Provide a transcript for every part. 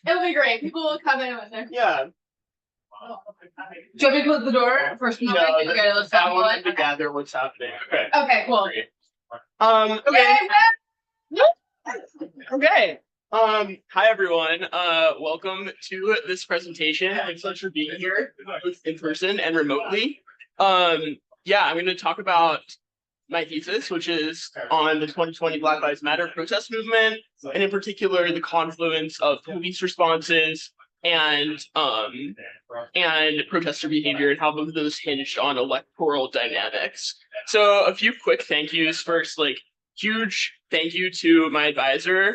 It'll be great. People will come in with their. Yeah. Do you want me to close the door first? No, I wanted to gather what's happening. Okay. Okay, cool. Great. Okay. Okay. Hi everyone. Welcome to this presentation. Thanks so much for being here, both in person and remotely. Yeah, I'm going to talk about my thesis, which is on the 2020 Black Lives Matter protest movement, and in particular, the confluence of police responses and protester behavior and how both of those hinged on electoral dynamics. So a few quick thank yous first, like huge thank you to my advisor,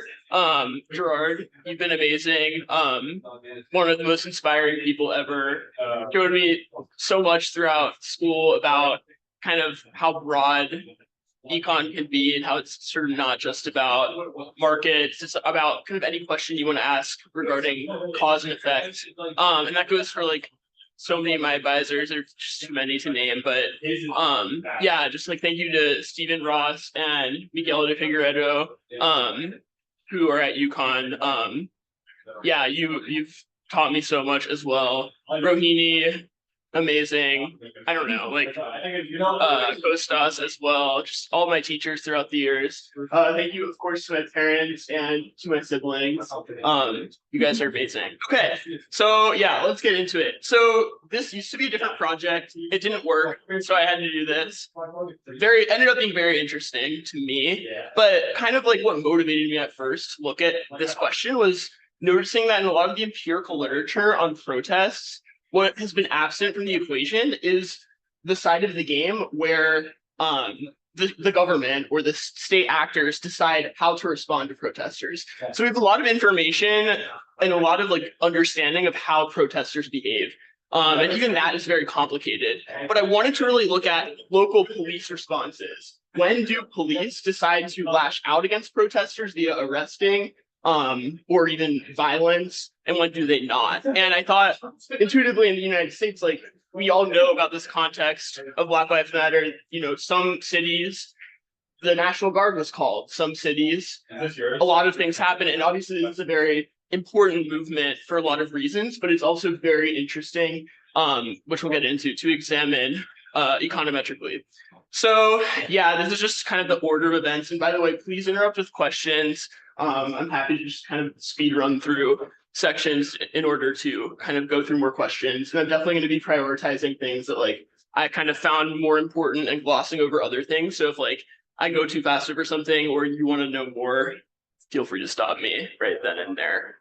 Gerard. You've been amazing. One of the most inspiring people ever. Showed me so much throughout school about kind of how broad Econ can be and how it's sort of not just about markets, it's about kind of any question you want to ask regarding cause and effect. And that goes for like so many of my advisors. There's just too many to name, but yeah, just like thank you to Stephen Ross and Miquel de Figueredo, who are at Econ. Yeah, you've taught me so much as well. Rohini, amazing. I don't know, like Kostas as well, just all my teachers throughout the years. Thank you, of course, to my parents and to my siblings. You guys are amazing. Okay, so yeah, let's get into it. So this used to be a different project. It didn't work, so I had to do this. Ended up being very interesting to me, but kind of like what motivated me at first to look at this question was noticing that in a lot of the empirical literature on protests, what has been absent from the equation is the side of the game where the government or the state actors decide how to respond to protesters. So we have a lot of information and a lot of like understanding of how protesters behave. And even that is very complicated. But I wanted to really look at local police responses. When do police decide to lash out against protesters via arresting, or even violence, and when do they not? And I thought intuitively in the United States, like we all know about this context of Black Lives Matter. You know, some cities, the National Guard was called. Some cities, a lot of things happen, and obviously this is a very important movement for a lot of reasons, but it's also very interesting, which we'll get into, to examine econometrically. So yeah, this is just kind of the order of events. And by the way, please interrupt with questions. I'm happy to just kind of speed run through sections in order to kind of go through more questions. And I'm definitely going to be prioritizing things that like I kind of found more important and glossing over other things. So if like I go too fast over something or you want to know more, feel free to stop me right then and there.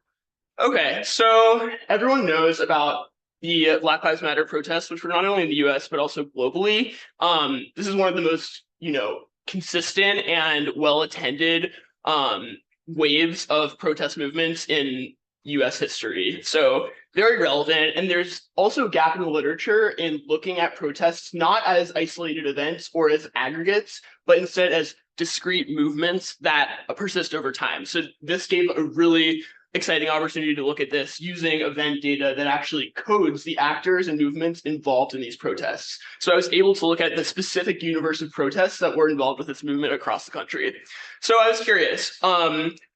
Okay, so everyone knows about the Black Lives Matter protests, which were not only in the US, but also globally. This is one of the most, consistent and well-attended waves of protest movements in US history. So very relevant. And there's also a gap in the literature in looking at protests not as isolated events or as aggregates, but instead as discrete movements that persist over time. So this gave a really exciting opportunity to look at this using event data that actually codes the actors and movements involved in these protests. So I was able to look at the specific universe of protests that were involved with this movement across the country. So I was curious,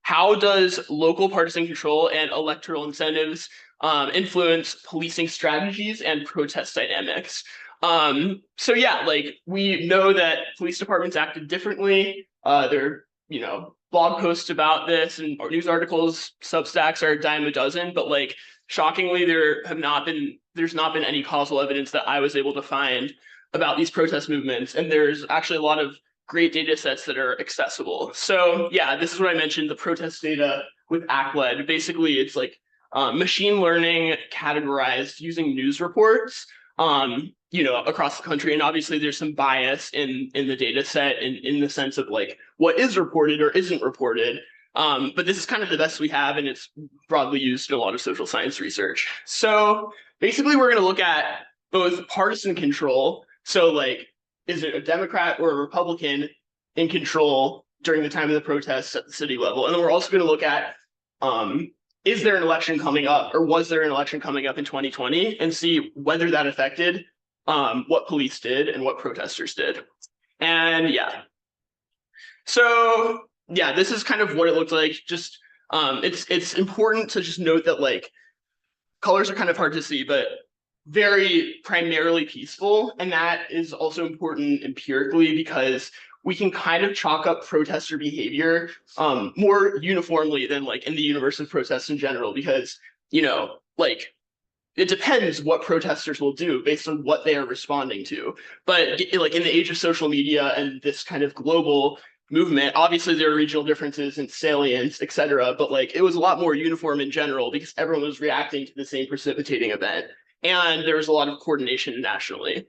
how does local partisan control and electoral incentives influence policing strategies and protest dynamics? So yeah, like we know that police departments acted differently. They're, blog posts about this and news articles, Substacks are a dime a dozen, but like shockingly, there's not been any causal evidence that I was able to find about these protest movements. And there's actually a lot of great data sets that are accessible. So yeah, this is what I mentioned, the protest data with ACLED. Basically, it's like machine learning categorized using news reports, across the country. And obviously there's some bias in the data set in the sense of like what is reported or isn't reported. But this is kind of the best we have, and it's broadly used in a lot of social science research. So basically we're going to look at both partisan control. So like, is it a Democrat or a Republican in control during the time of the protests at the city level? And then we're also going to look at, is there an election coming up, or was there an election coming up in 2020, and see whether that affected what police did and what protesters did. And yeah. So yeah, this is kind of what it looked like. Just It's important to just note that like colors are kind of hard to see, but very primarily peaceful. And that is also important empirically because we can kind of chalk up protester behavior more uniformly than like in the universe of protests in general, because, you know, like it depends what protesters will do based on what they are responding to. But like in the age of social media and this kind of global movement, obviously there are regional differences and salience, et cetera, but like it was a lot more uniform in general because everyone was reacting to the same precipitating event. And there was a lot of coordination nationally.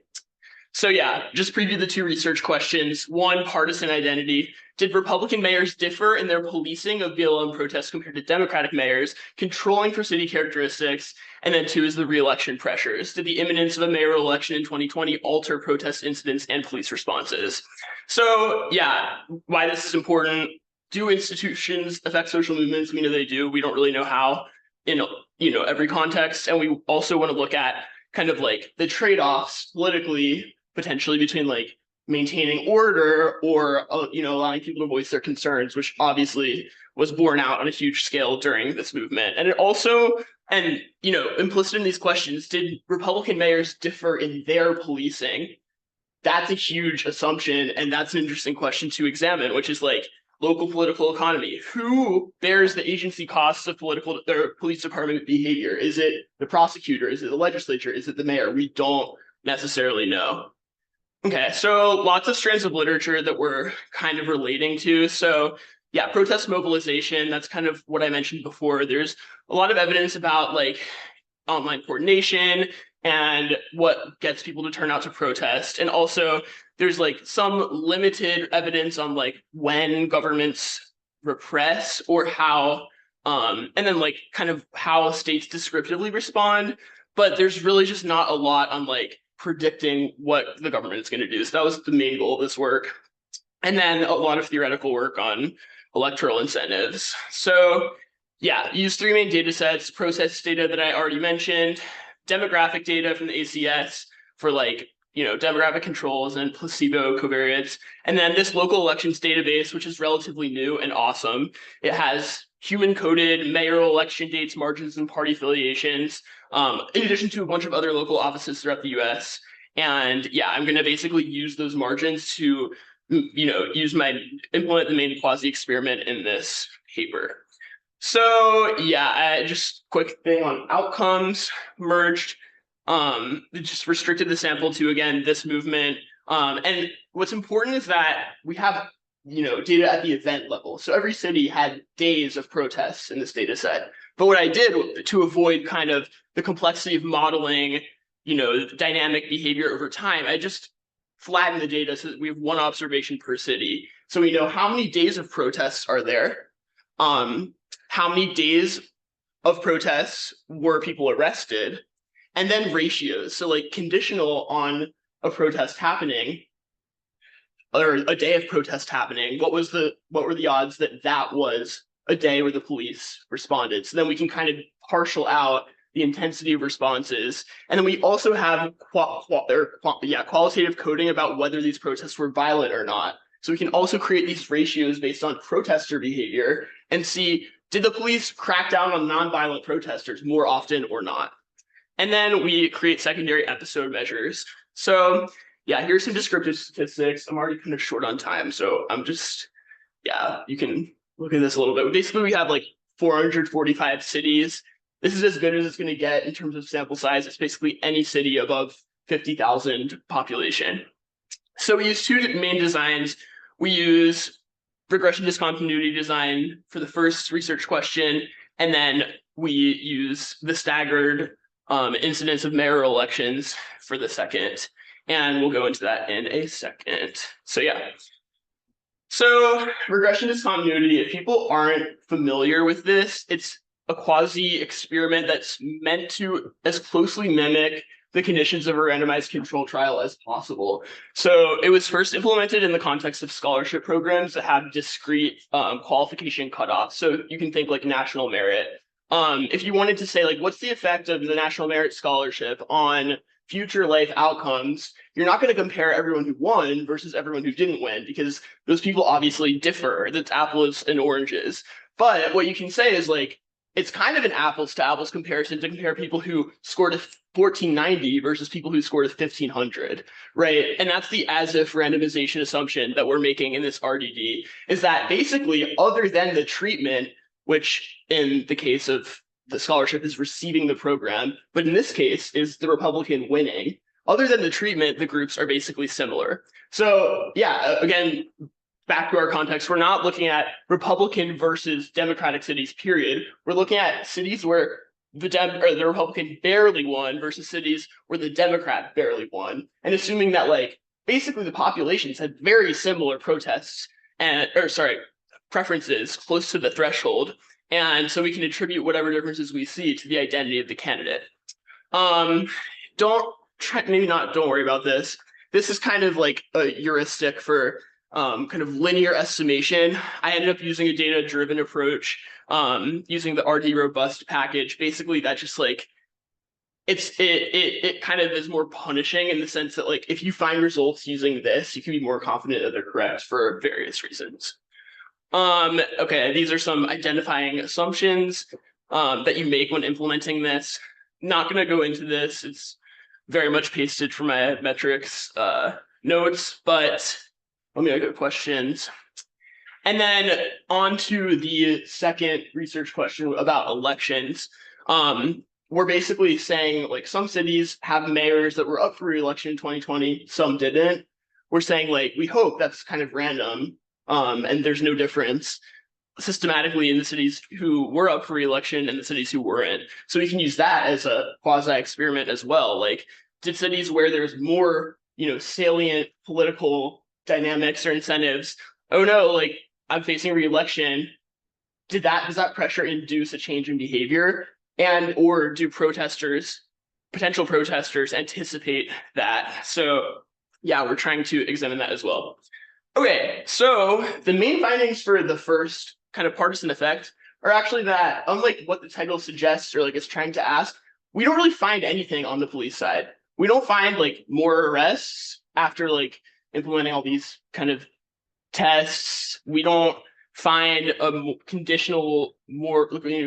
So yeah, just preview the two research questions. One, partisan identity. Did Republican mayors differ in their policing of BLM protests compared to Democratic mayors, controlling for city characteristics? And then two is the re-election pressures. Did the imminence of a mayoral election in 2020 alter protest incidents and police responses? So yeah, why this is important. Do institutions affect social movements? We know they do. We don't really know how in every context. And we also want to look at kind of like the trade-offs politically, potentially between like maintaining order or allowing people to voice their concerns, which obviously was borne out on a huge scale during this movement. And it also, and implicit in these questions, did Republican mayors differ in their policing? That's a huge assumption, and that's an interesting question to examine, which is like local political economy. Who bears the agency costs of their police department behavior? Is it the prosecutor? Is it the legislature? Is it the mayor? We don't necessarily know. Okay, so lots of strands of literature that we're kind of relating to. So yeah, protest mobilization, that's kind of what I mentioned before. There's a lot of evidence about like online coordination and what gets people to turn out to protest. And also there's like some limited evidence on like when governments repress or how, and then like kind of how states descriptively respond. But there's really just not a lot on like predicting what the government is going to do. So that was the main goal of this work. And then a lot of theoretical work on electoral incentives. So yeah, use three main data sets: protest data that I already mentioned, demographic data from the ACS for like, demographic controls and placebo covariates. And then this local elections database, which is relatively new and awesome. It has human-coded mayoral election dates, margins, and party affiliations, in addition to a bunch of other local offices throughout the US. And yeah, I'm going to basically use those margins to, implement the main quasi-experiment in this paper. So yeah, just quick thing on outcomes merged. It just restricted the sample to, again, this movement. And what's important is that we have data at the event level. So every city had days of protests in this data set. But what I did to avoid kind of the complexity of modeling, dynamic behavior over time, I just flattened the data so that we have one observation per city. So we know how many days of protests are there, how many days of protests were people arrested, and then ratios. So like conditional on a protest happening, or a day of protest happening, what were the odds that that was a day where the police responded? So then we can kind of partial out the intensity of responses. And then we also have qualitative coding about whether these protests were violent or not. So we can also create these ratios based on protester behavior and see, did the police crack down on nonviolent protesters more often or not? And then we create secondary episode measures. So yeah, here's some descriptive statistics. I'm already kind of short on time, so I'm just, you can look at this a little bit. Basically, we have like 445 cities. This is as good as it's going to get in terms of sample size. It's basically any city above 50,000 population. So we use two main designs. We use regression discontinuity design for the first research question, and then we use the staggered incidence of mayoral elections for the second. And we'll go into that in a second. So yeah. So regression discontinuity, if people aren't familiar with this, it's a quasi-experiment that's meant to as closely mimic the conditions of a randomized control trial as possible. So it was first implemented in the context of scholarship programs that have discrete qualification cutoffs. So you can think like national merit. If you wanted to say like, what's the effect of the national merit scholarship on future life outcomes, you're not going to compare everyone who won versus everyone who didn't win, because those people obviously differ. That's apples and oranges. But what you can say is like, it's kind of an apples to apples comparison to compare people who scored a 1490 versus people who scored a 1500, right? And that's the as if randomization assumption that we're making in this RDD, is that basically other than the treatment, which in the case of the scholarship is receiving the program, but in this case is the Republican winning, other than the treatment, the groups are basically similar. So yeah, again, back to our context, we're not looking at Republican versus Democratic cities, period. We're looking at cities where the Republican barely won versus cities where the Democrat barely won, and assuming that like basically the populations had very similar protests preferences close to the threshold, and so we can attribute whatever differences we see to the identity of the candidate. Don't worry about this. This is kind of like a heuristic for kind of linear estimation. I ended up using a data-driven approach, using the RD robust package. Basically, that just like it kind of is more punishing in the sense that like if you find results using this, you can be more confident that they're correct for various reasons. Okay, these are some identifying assumptions that you make when implementing this. Not going to go into this. It's very much pasted from my metrics notes, but let me look at questions. And then on to the second research question about elections. We're basically saying like some cities have mayors that were up for re-election in 2020, some didn't. We're saying like we hope that's kind of random, and there's no difference systematically in the cities who were up for re-election and the cities who weren't. So we can use that as a quasi-experiment as well. Like, did cities where there's more, salient political dynamics or incentives, oh no, like I'm facing re-election, does that pressure induce a change in behavior? And or do potential protesters anticipate that? So yeah, we're trying to examine that as well. Okay, so the main findings for the first kind of partisan effect are actually that, unlike what the title suggests or like it's trying to ask, we don't really find anything on the police side. We don't find like more arrests after like implementing all these kind of tests. We don't find a conditional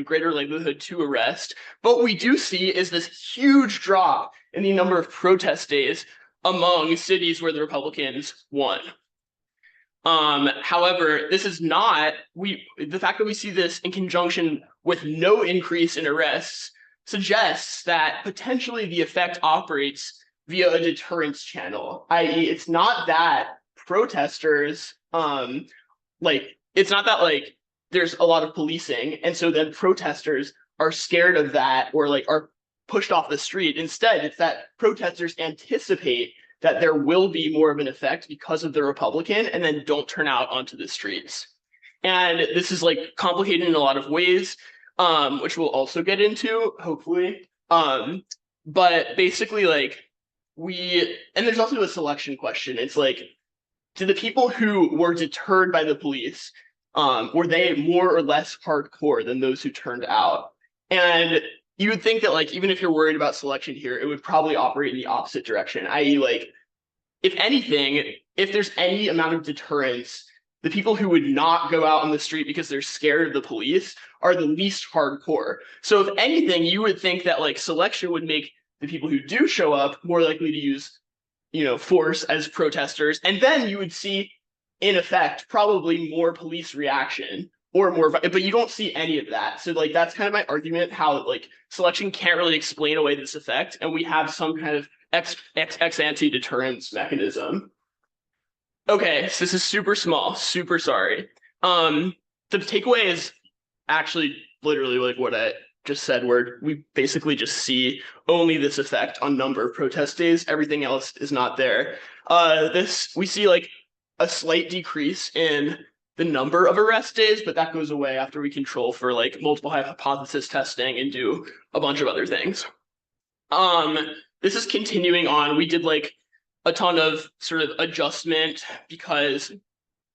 greater likelihood to arrest. But what we do see is this huge drop in the number of protest days among cities where the Republicans won. However, this is not the fact that we see this in conjunction with no increase in arrests suggests that potentially the effect operates via a deterrence channel, i.e., it's not that protesters it's not that like there's a lot of policing and so then protesters are scared of that or like are pushed off the street. Instead, it's that protesters anticipate that there will be more of an effect because of the Republican and then don't turn out onto the streets. And this is like complicated in a lot of ways, which we'll also get into, hopefully. But basically like and there's also a selection question. It's like, do the people who were deterred by the police, were they more or less hardcore than those who turned out? And you would think that like, even if you're worried about selection here, it would probably operate in the opposite direction, i.e. like, if anything, if there's any amount of deterrence, the people who would not go out on the street because they're scared of the police are the least hardcore. So if anything, you would think that like selection would make the people who do show up more likely to use, force as protesters. And then you would see, in effect, probably more police reaction or more, but you don't see any of that. So like, that's kind of my argument, how like selection can't really explain away this effect. And we have some kind of ex ante deterrence mechanism. Okay, so this is super small, super sorry. The takeaway is actually literally like what I just said, where we basically just see only this effect on number of protest days. Everything else is not there. We see like a slight decrease in the number of arrest days, but that goes away after we control for like multiple hypothesis testing and do a bunch of other things. This is continuing on. We did like a ton of sort of adjustment because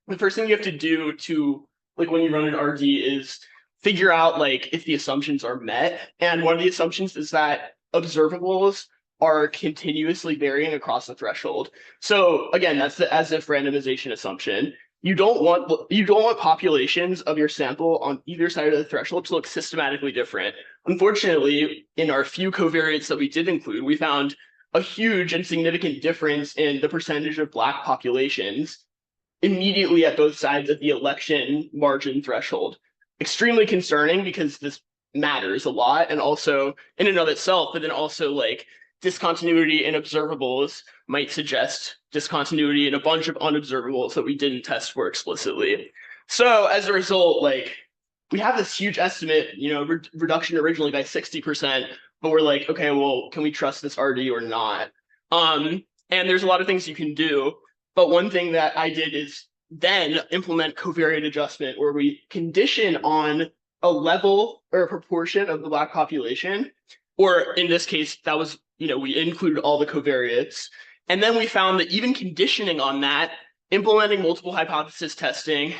the first thing you have to do to like when you run an RD is figure out like if the assumptions are met. And one of the assumptions is that observables are continuously varying across the threshold. So again, that's the as if randomization assumption. you don't want populations of your sample on either side of the threshold to look systematically different. Unfortunately, in our few covariates that we did include, we found a huge and significant difference in the percentage of Black populations immediately at both sides of the election margin threshold. Extremely concerning because this matters a lot, and also in and of itself, but then also like discontinuity in observables might suggest discontinuity in a bunch of unobservables that we didn't test for explicitly. So as a result, like we have this huge estimate, reduction originally by 60%, but we're like, okay, well, can we trust this RD or not? And there's a lot of things you can do, but one thing that I did is then implement covariate adjustment, where we condition on a level or a proportion of the Black population, or in this case, that was, we included all the covariates. And then we found that even conditioning on that, implementing multiple hypothesis testing,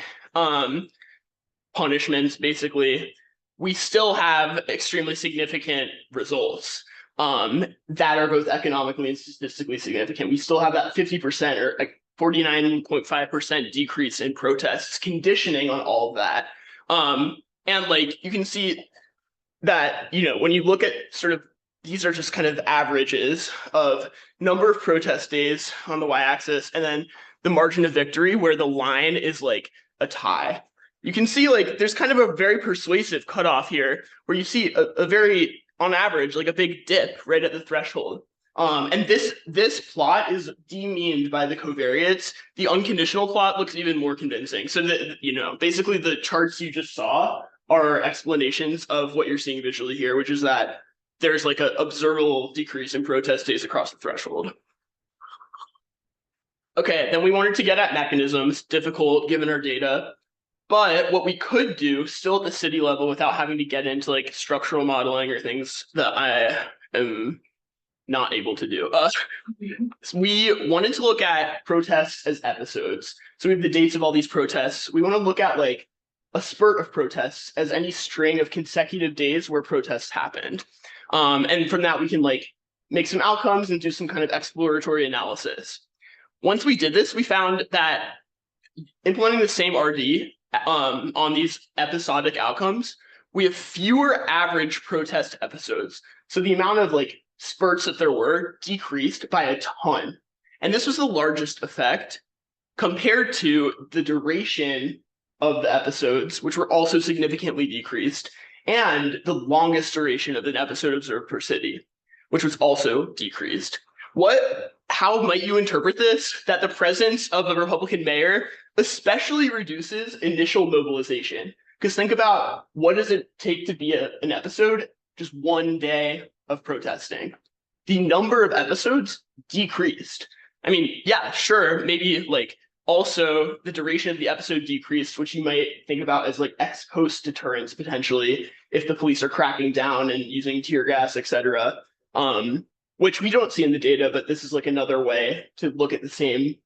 punishments, basically, we still have extremely significant results that are both economically and statistically significant. We still have that 50% or like 49.5% decrease in protests, conditioning on all of that. And like you can see that, when you look at sort of, these are just kind of averages of number of protest days on the y-axis, and then the margin of victory where the line is like a tie. You can see like there's kind of a very persuasive cutoff here where you see a very, on average, like a big dip right at the threshold. And this plot is demeaned by the covariates. The unconditional plot looks even more convincing. So that, basically the charts you just saw are explanations of what you're seeing visually here, which is that there's like an observable decrease in protest days across the threshold. Okay, then we wanted to get at mechanisms, difficult given our data. But what we could do still at the city level without having to get into like structural modeling or things that I am not able to do. We wanted to look at protests as episodes. So we have the dates of all these protests. We want to look at like a spurt of protests as any string of consecutive days where protests happened. And from that, we can like make some outcomes and do some kind of exploratory analysis. Once we did this, we found that implementing the same RD on these episodic outcomes, we have fewer average protest episodes. So the amount of like spurts that there were decreased by a ton. And this was the largest effect compared to the duration of the episodes, which were also significantly decreased, and the longest duration of an episode observed per city, which was also decreased. How might you interpret this? That the presence of a Republican mayor especially reduces initial mobilization. Because think about, what does it take to be an episode? Just one day of protesting. The number of episodes decreased. I mean, yeah, sure, maybe like also the duration of the episode decreased, which you might think about as like ex post deterrence potentially if the police are cracking down and using tear gas, etc. Which we don't see in the data, but this is like another way to look at the same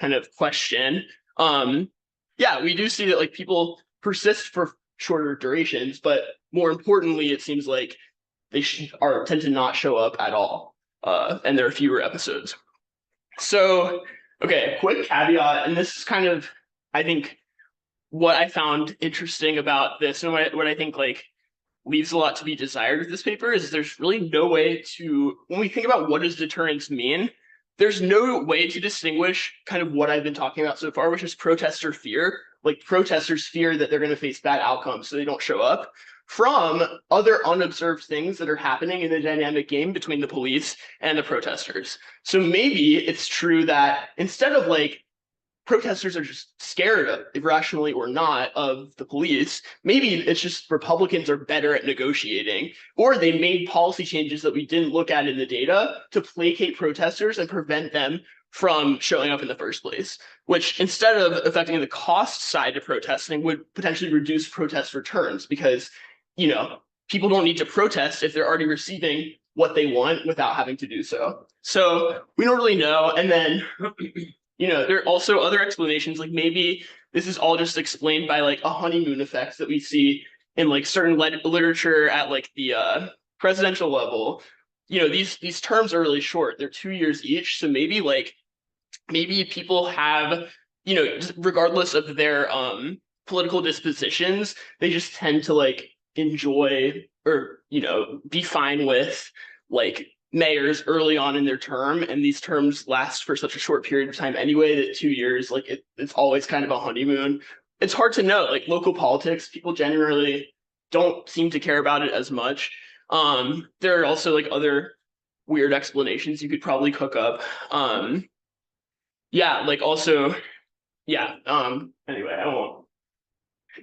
kind of question. Yeah, we do see that like people persist for shorter durations, but more importantly, it seems like they tend to not show up at all, and there are fewer episodes. So, okay, quick caveat, and this is kind of, I think, what I found interesting about this, and what I think like leaves a lot to be desired with this paper is there's really no way to, when we think about what does deterrence mean, there's no way to distinguish kind of what I've been talking about so far, which is protester fear, like protesters fear that they're going to face bad outcomes so they don't show up, from other unobserved things that are happening in the dynamic game between the police and the protesters. So maybe it's true that instead of like protesters are just scared, irrationally or not, of the police, maybe it's just Republicans are better at negotiating, or they made policy changes that we didn't look at in the data to placate protesters and prevent them from showing up in the first place, which instead of affecting the cost side of protesting would potentially reduce protest returns because, people don't need to protest if they're already receiving what they want without having to do so. So we don't really know. And then, there are also other explanations, like maybe this is all just explained by like a honeymoon effect that we see in like certain literature at like the presidential level. These terms are really short. They're 2 years each. So maybe people have, regardless of their political dispositions, they just tend to like enjoy or be fine with like mayors early on in their term, and these terms last for such a short period of time anyway that 2 years, like it's always kind of a honeymoon. It's hard to know, like local politics, people generally don't seem to care about it as much. There are also like other weird explanations you could probably cook up. Yeah, like also, yeah. Anyway, I won't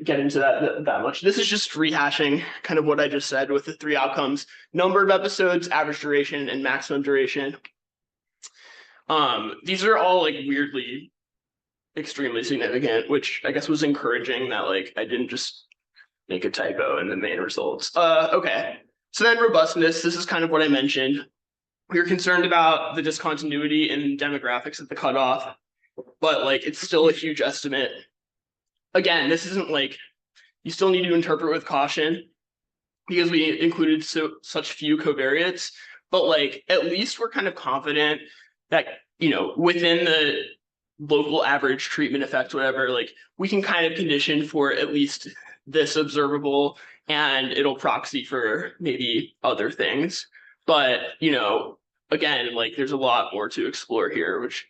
get into that much. This is just rehashing kind of what I just said with the 3 outcomes: number of episodes, average duration, and maximum duration. These are all like weirdly extremely significant, which I guess was encouraging that like I didn't just make a typo in the main results. Okay. So then robustness, this is kind of what I mentioned. We were concerned about the discontinuity in demographics at the cutoff, but like it's still a huge estimate. Again, this isn't like, you still need to interpret with caution because we included such few covariates, but like at least we're kind of confident that, within the local average treatment effect, whatever, like we can kind of condition for at least this observable, and it'll proxy for maybe other things. But, again, like there's a lot more to explore here, which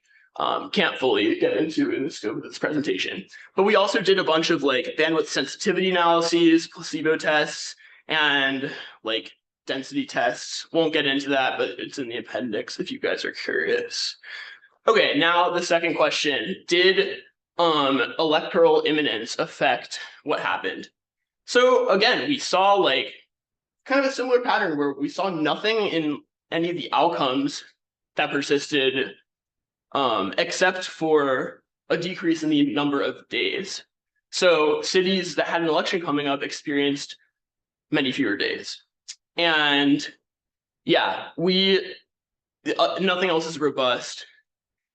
can't fully get into in the scope of this presentation. But we also did a bunch of like bandwidth sensitivity analyses, placebo tests, and like density tests. Won't get into that, but it's in the appendix if you guys are curious. Okay, now the second question: did electoral imminence affect what happened? So again, we saw like kind of a similar pattern where we saw nothing in any of the outcomes that persisted, except for a decrease in the number of days. So cities that had an election coming up experienced many fewer days. And yeah, nothing else is robust.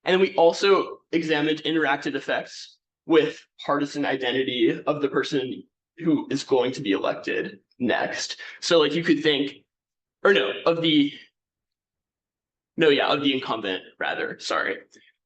And then we also examined interactive effects with partisan identity of the person who is going to be elected next. So like you could think, of the incumbent rather, sorry.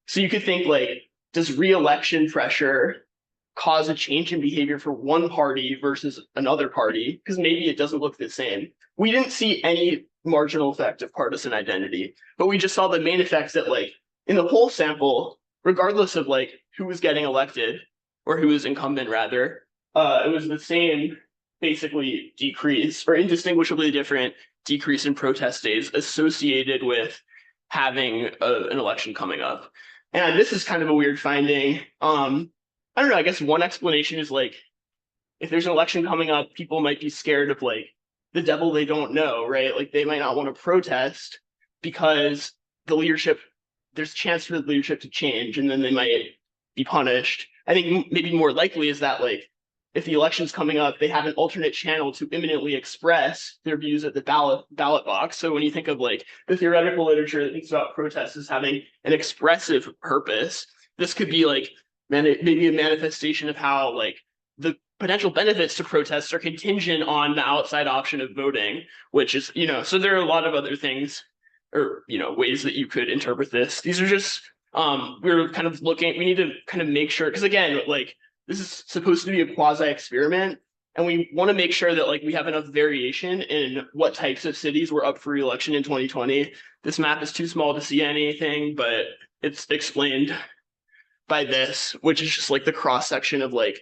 So you could think like, does re-election pressure cause a change in behavior for one party versus another party? Because maybe it doesn't look the same. We didn't see any marginal effect of partisan identity, but we just saw the main effects that like in the whole sample, regardless of like who was getting elected or who was incumbent rather, it was the same basically decrease or indistinguishably different decrease in protest days associated with having an election coming up. And this is kind of a weird finding. I don't know, I guess one explanation is like, if there's an election coming up, people might be scared of like the devil they don't know, right? Like they might not want to protest because there's a chance for the leadership to change and then they might be punished. I think maybe more likely is that like, if the election's coming up, they have an alternate channel to imminently express their views at the ballot box. So when you think of like the theoretical literature that thinks about protests as having an expressive purpose, this could be like maybe a manifestation of how like the potential benefits to protests are contingent on the outside option of voting, which is, so there are a lot of other things or, ways that you could interpret this. These are just, we're kind of we need to kind of make sure, because again, like, this is supposed to be a quasi-experiment, and we want to make sure that like we have enough variation in what types of cities were up for re-election in 2020. This map is too small to see anything, but it's explained by this, which is just like the cross-section of like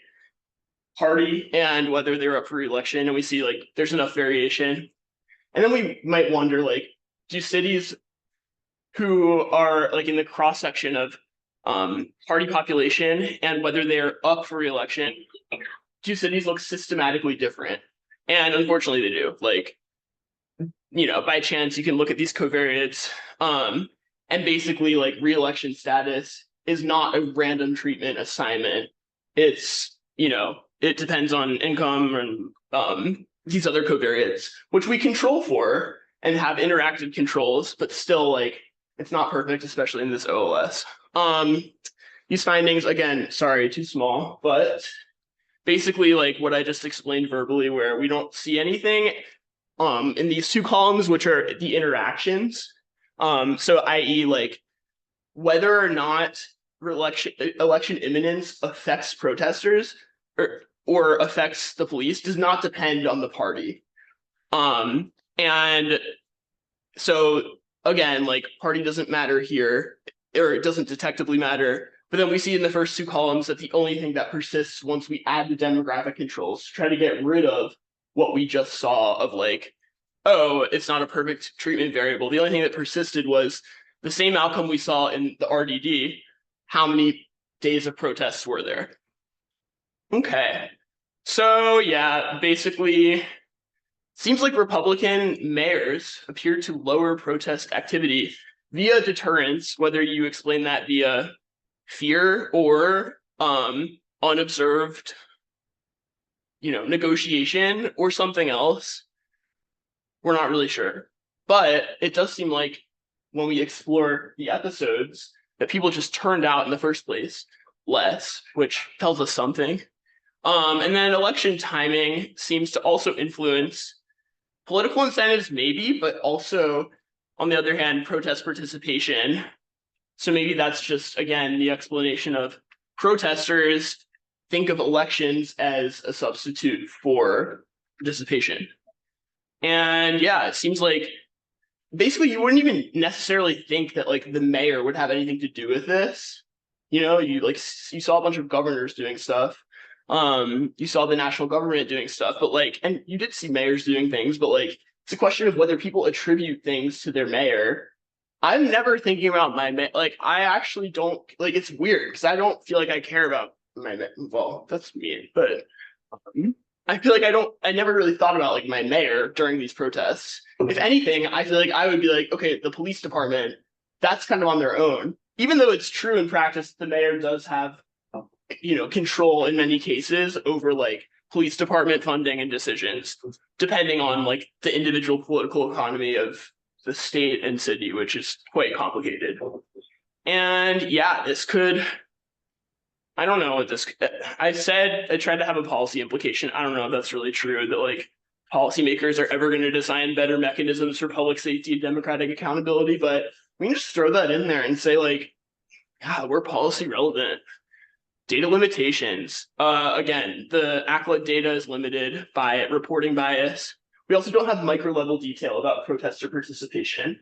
party and whether they're up for re-election, and we see like there's enough variation. And then we might wonder like, do cities who are like in the cross-section of party population and whether they're up for re-election, do cities look systematically different? And unfortunately they do. Like, by chance you can look at these covariates, and basically like re-election status is not a random treatment assignment. It's, it depends on income and these other covariates, which we control for and have interactive controls, but still like it's not perfect, especially in this OLS. These findings, again, sorry, too small, but basically like what I just explained verbally, where we don't see anything in these two columns, which are the interactions. So i.e. like whether or not election imminence affects protesters or affects the police does not depend on the party. And so again, like party doesn't matter here, or it doesn't detectably matter. But then we see in the first two columns that the only thing that persists once we add the demographic controls to try to get rid of what we just saw of like, oh, it's not a perfect treatment variable. The only thing that persisted was the same outcome we saw in the RDD. How many days of protests were there? Okay. So yeah, basically, seems like Republican mayors appear to lower protest activity via deterrence, whether you explain that via fear or unobserved, negotiation or something else. We're not really sure. But it does seem like when we explore the episodes that people just turned out in the first place less, which tells us something. And then election timing seems to also influence political incentives, maybe, but also, on the other hand, protest participation. So maybe that's just, again, the explanation of protesters think of elections as a substitute for participation. And yeah, it seems like basically you wouldn't even necessarily think that like the mayor would have anything to do with this. You saw a bunch of governors doing stuff. You saw the national government doing stuff, but like, and you did see mayors doing things, but like, it's a question of whether people attribute things to their mayor. I'm never thinking about my mayor. Like, I actually don't, like, it's weird because I don't feel like I care about my mayor. Well, that's mean, but I feel like I never really thought about like my mayor during these protests. If anything, I feel like I would be like, okay, the police department, that's kind of on their own. Even though it's true in practice, the mayor does have, control in many cases over like police department funding and decisions, depending on like the individual political economy of the state and city, which is quite complicated. And yeah, I don't know what this, I said I tried to have a policy implication. I don't know if that's really true that like policymakers are ever going to design better mechanisms for public safety and democratic accountability, but we can just throw that in there and say like, yeah, we're policy relevant. Data limitations. Again, the ACLED data is limited by reporting bias. We also don't have micro level detail about protester participation.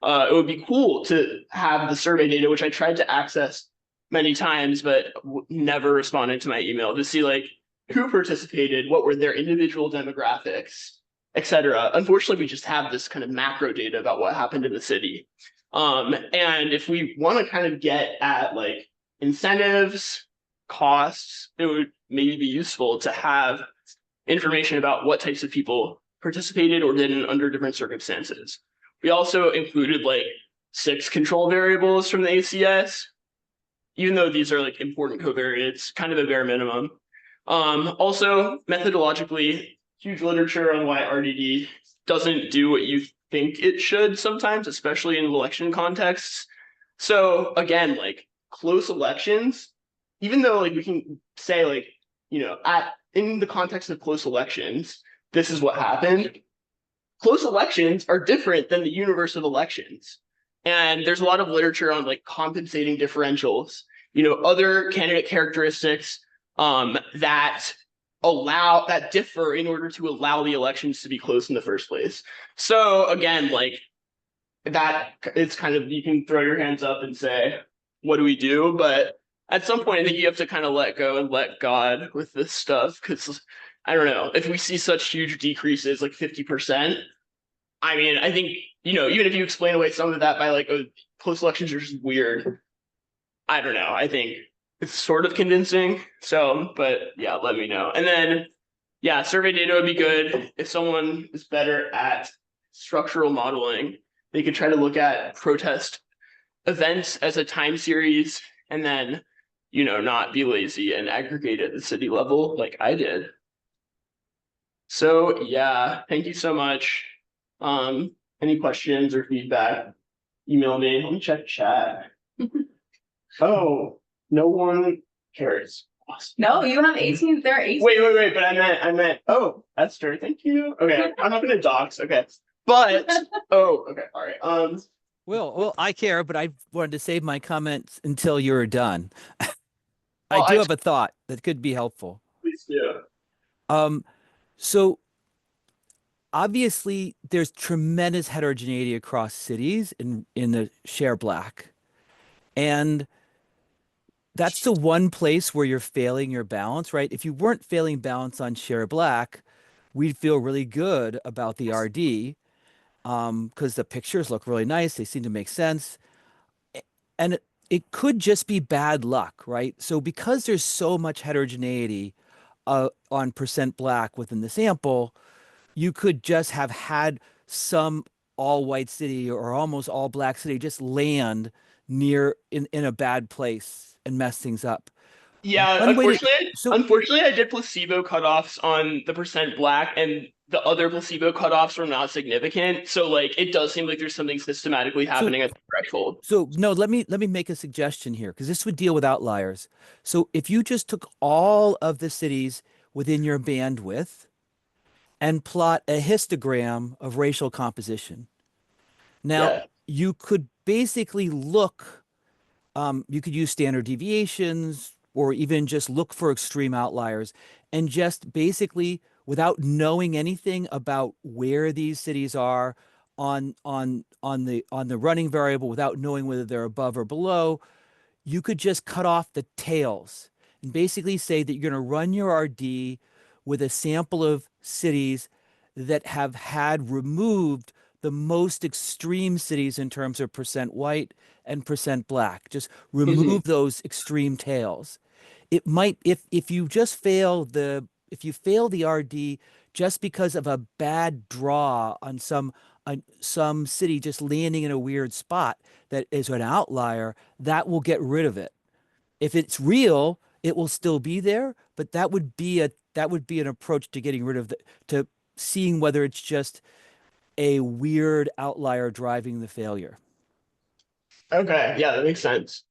It would be cool to have the survey data, which I tried to access many times, but never responded to my email to see like who participated, what were their individual demographics, etc. Unfortunately, we just have this kind of macro data about what happened in the city. And if we want to kind of get at like incentives, costs, it would maybe be useful to have information about what types of people participated or didn't under different circumstances. We also included like 6 control variables from the ACS, even though these are like important covariates, kind of a bare minimum. Also, methodologically, huge literature on why RDD doesn't do what you think it should sometimes, especially in election contexts. So again, like close elections, even though like we can say like, in the context of close elections, this is what happened. Close elections are different than the universe of elections. And there's a lot of literature on like compensating differentials, other candidate characteristics that differ in order to allow the elections to be close in the first place. So again, like that, it's kind of, you can throw your hands up and say, what do we do? But at some point, I think you have to kind of let go and let God with this stuff, because I don't know, if we see such huge decreases, like 50%, I mean, I think, even if you explain away some of that by like, close elections are just weird, I don't know, I think it's sort of convincing. So, but yeah, let me know. And then, yeah, survey data would be good. If someone is better at structural modeling, they could try to look at protest events as a time series and then, not be lazy and aggregate at the city level like I did. So yeah, thank you so much. Any questions or feedback, email me. Let me check chat. Oh, no one cares. Awesome. No, you have 18. There are 18. Wait, but I meant, oh, Esther, thank you. Okay, I'm not gonna dox, okay. But, okay, all right. Well, I care, but I wanted to save my comments until you were done. I Well, do have a thought that could be helpful. please do. Um, so obviously there's tremendous heterogeneity across cities in the share black. And that's the one place where you're failing your balance, right? If you weren't failing balance on share black, we'd feel really good about the RD because the pictures look really nice. They seem to make sense. And it could just be bad luck, right? So because there's so much heterogeneity on percent black within the sample, you could just have had some all white city or almost all black city just land in a bad place and mess things up. Yeah, One way to so unfortunately, I did placebo cutoffs on the percent black, and the other placebo cutoffs were not significant. So, like, it does seem like there's something systematically so happening at the threshold. so no, let me make a suggestion here because this would deal with outliers. So if you just took all of the cities within your bandwidth and plot a histogram of racial composition. Now, Yeah. you could basically look, you could use standard deviations or even just look for extreme outliers and just basically, without knowing anything about where these cities are on the running variable, without knowing whether they're above or below, you could just cut off the tails and basically say that you're going to run your RD with a sample of cities that have had removed the most extreme cities in terms of percent white and percent black. Just Mhm. remove those extreme tails. It might, if you just fail if you fail the RD just because of a bad draw on some city just landing in a weird spot that is an outlier, that will get rid of it. If it's real, it will still be there, but that would be an approach to getting rid of to seeing whether it's just a weird outlier driving the failure. Okay, yeah, that makes sense.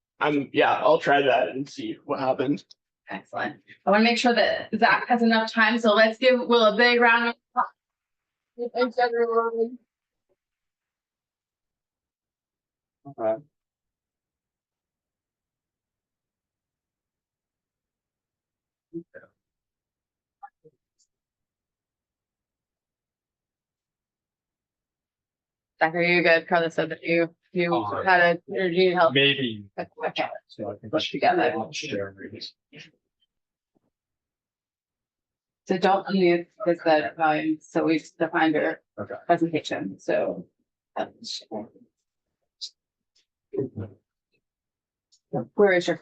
Yeah, I'll try that and see what happens. Excellent. I want to make sure that Zach has enough time, so let's give Will a big round of applause. Thanks, everyone. Okay. Zach, are you good? Carla said that you had you need help. Maybe. Okay. So I think Let's get that. So don't use this volume. So we've defined your Okay. presentation. So where is your